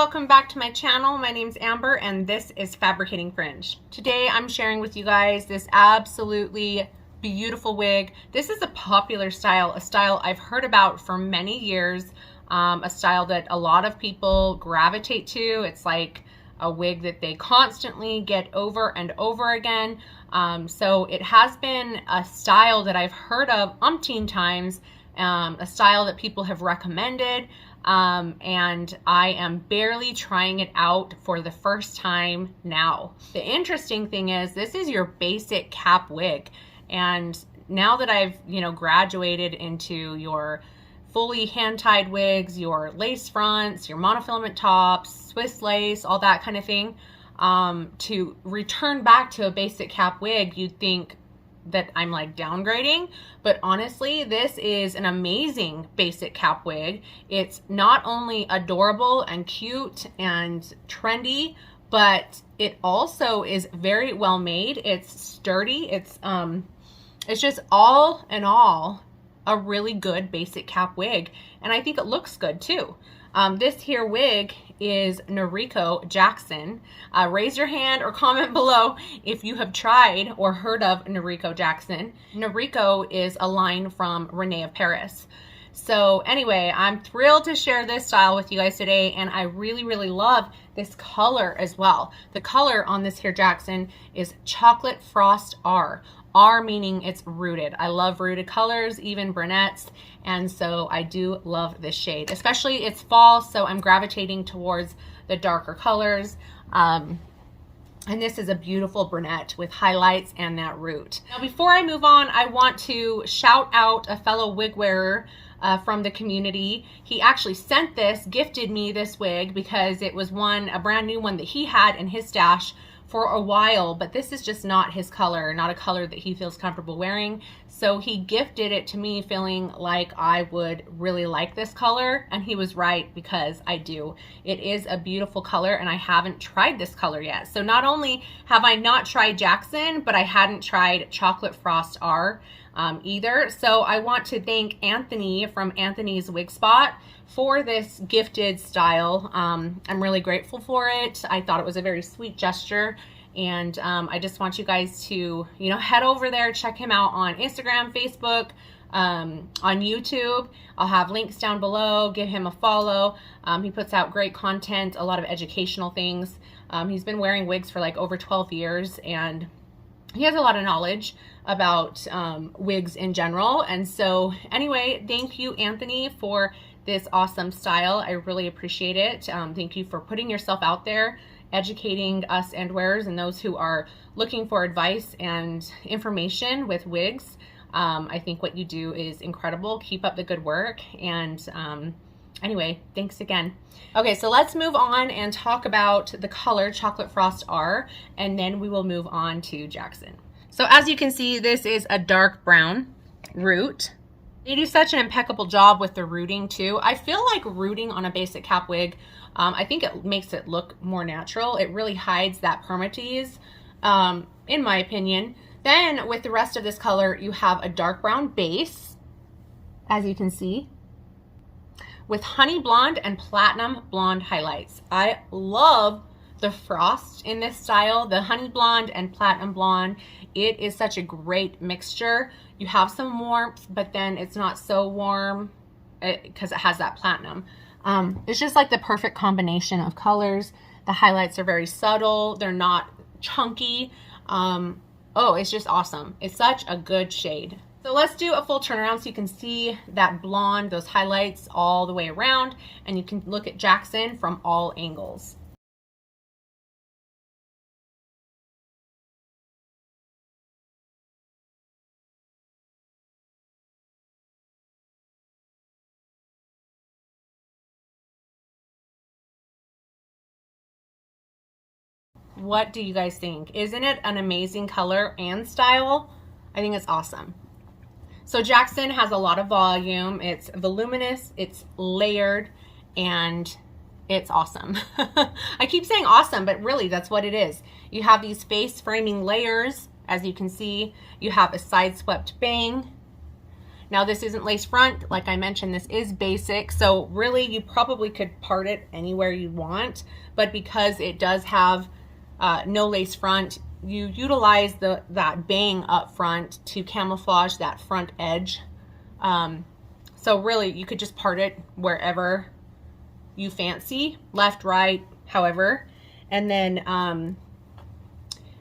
welcome back to my channel. My name's Amber and this is Fabricating Fringe. Today I'm sharing with you guys this absolutely beautiful wig. This is a popular style, a style I've heard about for many years, a style that a lot of people gravitate to. It's like a wig that they constantly get over and over again. So it has been a style that I've heard of umpteen times, a style that people have recommended. And I am barely trying it out for the first time now. The interesting thing is this is your basic cap wig. And now that I've, graduated into your fully hand-tied wigs, your lace fronts, your monofilament tops, Swiss lace, all that kind of thing, to return back to a basic cap wig, you'd think that I'm like downgrading, but honestly this is an amazing basic cap wig. It's not only adorable and cute and trendy, but it also is very well made. It's sturdy. It's just all in all a really good basic cap wig, and I think it looks good too. This here wig is Noriko Jackson. Raise your hand or comment below if you have tried or heard of Noriko Jackson. Noriko is a line from Renee of Paris. So anyway, I'm thrilled to share this style with you guys today, and I really love this color as well. The color on this here Jackson is Chocolate Frost R. R meaning it's rooted. I love rooted colors, even brunettes, and so I do love this shade. Especially it's fall, so I'm gravitating towards the darker colors. And this is a beautiful brunette with highlights and that root. Now before I move on, I want to shout out a fellow wig wearer from the community. He actually sent this, gifted me this wig because it was a brand new one that he had in his stash for a while, but this is just not his color, not a color that he feels comfortable wearing. So he gifted it to me feeling like I would really like this color, and he was right because I do. It is a beautiful color and I haven't tried this color yet. So not only have I not tried Jackson, but I hadn't tried Chocolate Frost R either. So I want to thank Anthony from Anthony's Wig Spot for this gifted style. I'm really grateful for it. I thought it was a very sweet gesture, and I just want you guys to head over there, check him out on Instagram, Facebook, on YouTube. I'll have links down below. Give him a follow. He puts out great content, a lot of educational things. He's been wearing wigs for like over 12 years, and he has a lot of knowledge about wigs in general. And so anyway, thank you, Anthony, for this awesome style. I really appreciate it. Thank you for putting yourself out there, educating us end wearers and those who are looking for advice and information with wigs. I think what you do is incredible. Keep up the good work. And anyway, thanks again. Okay, so let's move on and talk about the color Chocolate Frost R, and then we will move on to Jackson. So as you can see, this is a dark brown root. They do such an impeccable job with the rooting too. I feel like rooting on a basic cap wig, I think it makes it look more natural. It really hides that permatease, in my opinion. Then with the rest of this color, you have a dark brown base, as you can see, with honey blonde and platinum blonde highlights. I love the frost in this style, the honey blonde and platinum blonde. It is such a great mixture. You have some warmth, but then it's not so warm because it has that platinum. It's just like the perfect combination of colors. The highlights are very subtle. They're not chunky. Oh, it's just awesome. It's such a good shade. So let's do a full turnaround so you can see that blonde, those highlights all the way around, and you can look at Jackson from all angles. What do you guys think? Isn't it an amazing color and style? I think it's awesome. So Jackson has a lot of volume. It's voluminous, it's layered, and it's awesome. I keep saying awesome, but really that's what it is. You have these face framing layers, as you can see. You have a side swept bang. Now this isn't lace front, like I mentioned, this is basic, so really you probably could part it anywhere you want, but because it does have no lace front, you utilize that bang up front to camouflage that front edge. So really you could just part it wherever you fancy, left, right, however, and then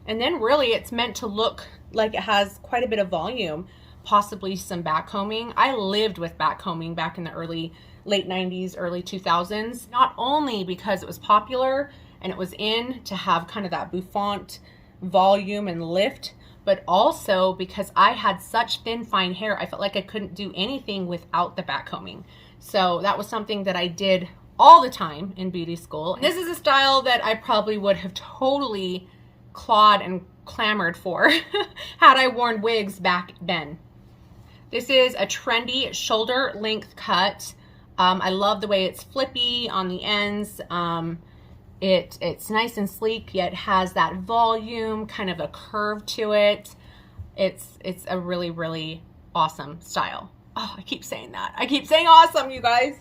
really it's meant to look like it has quite a bit of volume, possibly some back combing. I lived with back combing back in the late 90s, early 2000s, not only because it was popular and it was in to have kind of that bouffant volume and lift, but also because I had such thin, fine hair, I felt like I couldn't do anything without the back combing. So that was something that I did all the time in beauty school. And this is a style that I probably would have totally clawed and clamored for had I worn wigs back then. This is a trendy shoulder length cut. I love the way it's flippy on the ends. It's nice and sleek, yet has that volume, kind of a curve to it. It's a really, really awesome style. Oh, I keep saying that. I keep saying awesome, you guys.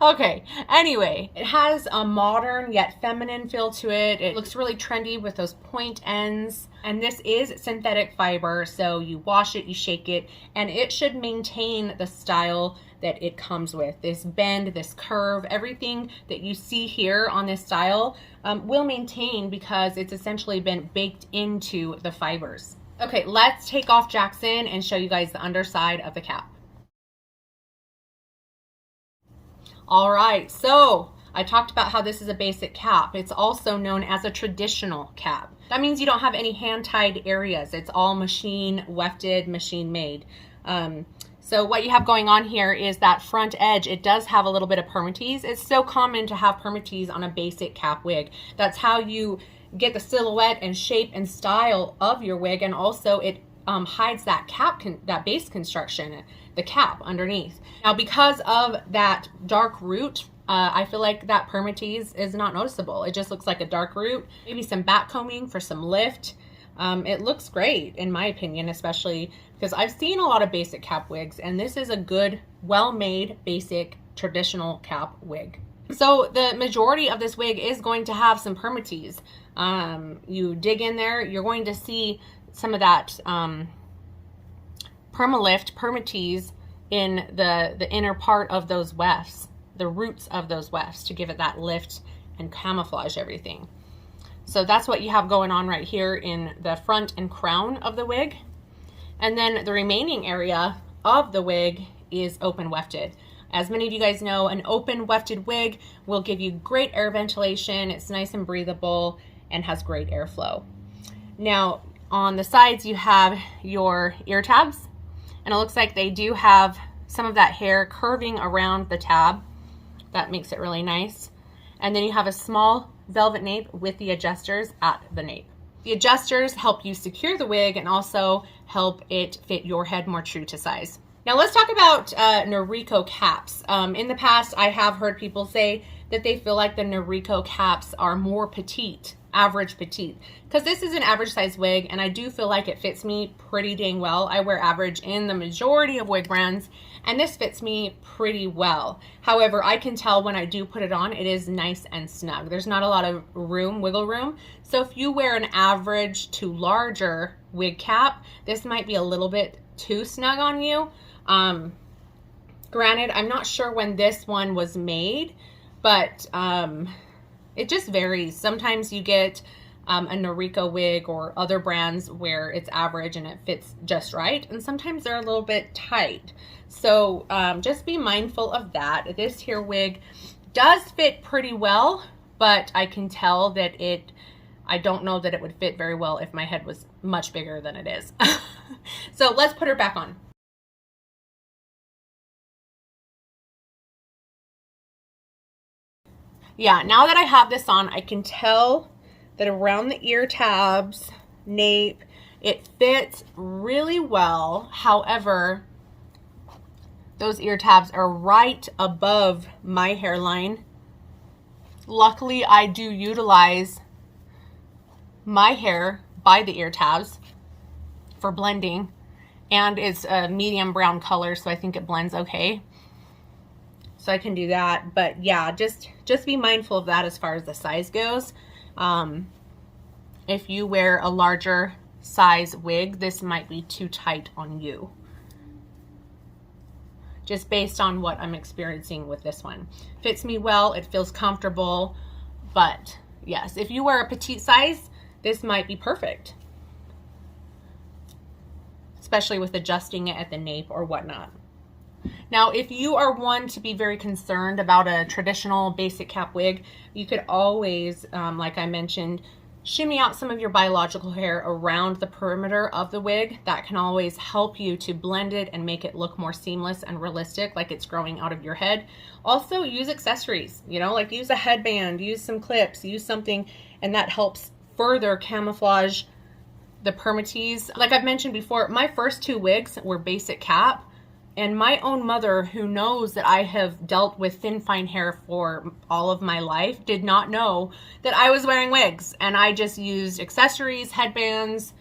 Okay, anyway, it has a modern yet feminine feel to it. It looks really trendy with those point ends. And this is synthetic fiber, so you wash it, you shake it, and it should maintain the style that it comes with. This bend, this curve, everything that you see here on this style will maintain because it's essentially been baked into the fibers. Okay, let's take off Jackson and show you guys the underside of the cap. All right, so I talked about how this is a basic cap. It's also known as a traditional cap. That means you don't have any hand-tied areas. It's all machine wefted, machine made. So what you have going on here is that front edge, it does have a little bit of permatease. It's so common to have permatease on a basic cap wig. That's how you get the silhouette and shape and style of your wig, and also it hides that cap, that base construction, the cap underneath. Now, because of that dark root, I feel like that permatease is not noticeable. It just looks like a dark root, maybe some back combing for some lift. It looks great in my opinion, especially because I've seen a lot of basic cap wigs, and this is a good, well-made, basic, traditional cap wig. So the majority of this wig is going to have some permatease. You dig in there, you're going to see some of that permatease in the inner part of those wefts, the roots of those wefts, to give it that lift and camouflage everything. So that's what you have going on right here in the front and crown of the wig. And then the remaining area of the wig is open wefted. As many of you guys know, an open wefted wig will give you great air ventilation. It's nice and breathable and has great airflow. Now, on the sides, you have your ear tabs, and it looks like they do have some of that hair curving around the tab. That makes it really nice. And then you have a small velvet nape with the adjusters at the nape. The adjusters help you secure the wig and also help it fit your head more true to size. Now let's talk about Noriko caps. In the past, I have heard people say that they feel like the Noriko caps are more petite, average petite, because this is an average size wig, and I do feel like it fits me pretty dang well. I wear average in the majority of wig brands, and this fits me pretty well. However, I can tell when I do put it on, it is nice and snug. There's not a lot of room, wiggle room. So if you wear an average to larger wig cap, this might be a little bit too snug on you. Granted, I'm not sure when this one was made, but it just varies. Sometimes you get a Noriko wig or other brands where it's average and it fits just right, and sometimes they're a little bit tight. So just be mindful of that. This here wig does fit pretty well, but I can tell that I don't know that it would fit very well if my head was much bigger than it is. So let's put her back on. Yeah, now that I have this on, I can tell that around the ear tabs, nape, it fits really well. However, those ear tabs are right above my hairline. Luckily, I do utilize my hair by the ear tabs for blending, and it's a medium brown color, so I think it blends okay. So I can do that, but yeah, just be mindful of that as far as the size goes. If you wear a larger size wig, this might be too tight on you, just based on what I'm experiencing with this one. Fits me well, it feels comfortable, but yes, if you wear a petite size, this might be perfect, especially with adjusting it at the nape or whatnot. Now, if you are one to be very concerned about a traditional basic cap wig, you could always, like I mentioned, shimmy out some of your biological hair around the perimeter of the wig. That can always help you to blend it and make it look more seamless and realistic, like it's growing out of your head. Also, use accessories, you know, like use a headband, use some clips, use something, and that helps further camouflage the permatease. Like I've mentioned before, my first 2 wigs were basic cap. And my own mother, who knows that I have dealt with thin, fine hair for all of my life, did not know that I was wearing wigs. And I just used accessories, headbands,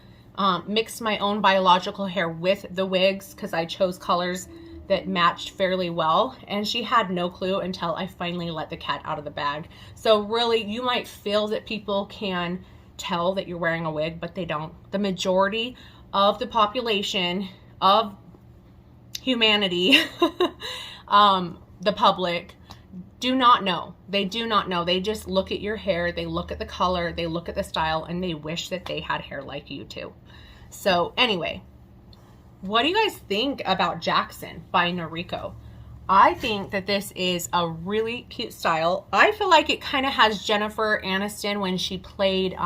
mixed my own biological hair with the wigs because I chose colors that matched fairly well. And she had no clue until I finally let the cat out of the bag. So really, you might feel that people can tell that you're wearing a wig, but they don't. The majority of the population of humanity, the public, do not know. They do not know. They just look at your hair, they look at the color, they look at the style, and they wish that they had hair like you too. So anyway, what do you guys think about Jackson by Noriko? I think that this is a really cute style. I feel like it kind of has Jennifer Aniston when she played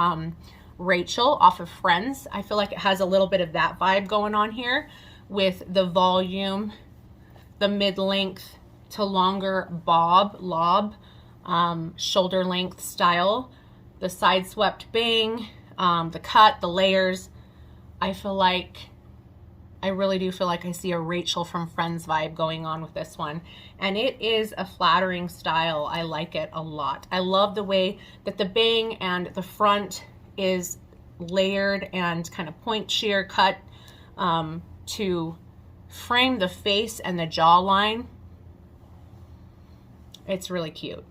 Rachel off of Friends. I feel like it has a little bit of that vibe going on here, with the volume, the mid-length to longer lob, shoulder length style, the side swept bang, the cut, the layers. I really do feel like I see a Rachel from Friends vibe going on with this one. And it is a flattering style. I like it a lot. I love the way that the bang and the front is layered and kind of point shear cut, to frame the face and the jawline. It's really cute.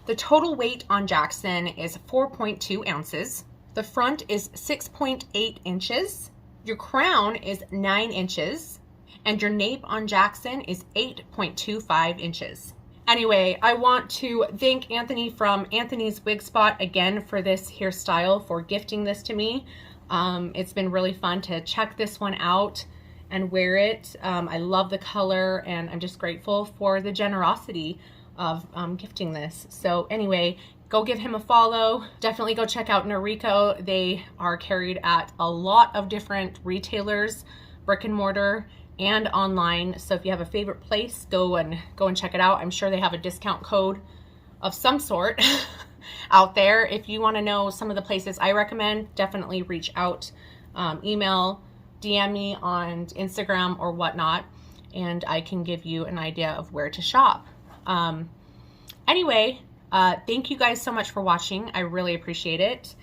The total weight on Jackson is 4.2 ounces. The front is 6.8 inches. Your crown is 9 inches. And your nape on Jackson is 8.25 inches. Anyway, I want to thank Anthony from Anthony's Wig Spot again for this hairstyle, for gifting this to me. It's been really fun to check this one out and wear it. I love the color, and I'm just grateful for the generosity of gifting this. So anyway, go give him a follow. Definitely go check out Noriko. They are carried at a lot of different retailers, brick and mortar and online. So if you have a favorite place, go and check it out. I'm sure they have a discount code of some sort out there. If you want to know some of the places I recommend, definitely reach out, email, DM me on Instagram or whatnot, and I can give you an idea of where to shop. Anyway, thank you guys so much for watching. I really appreciate it.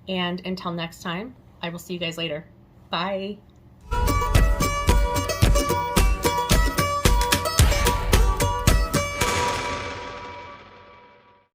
And until next time, I will see you guys later. Bye.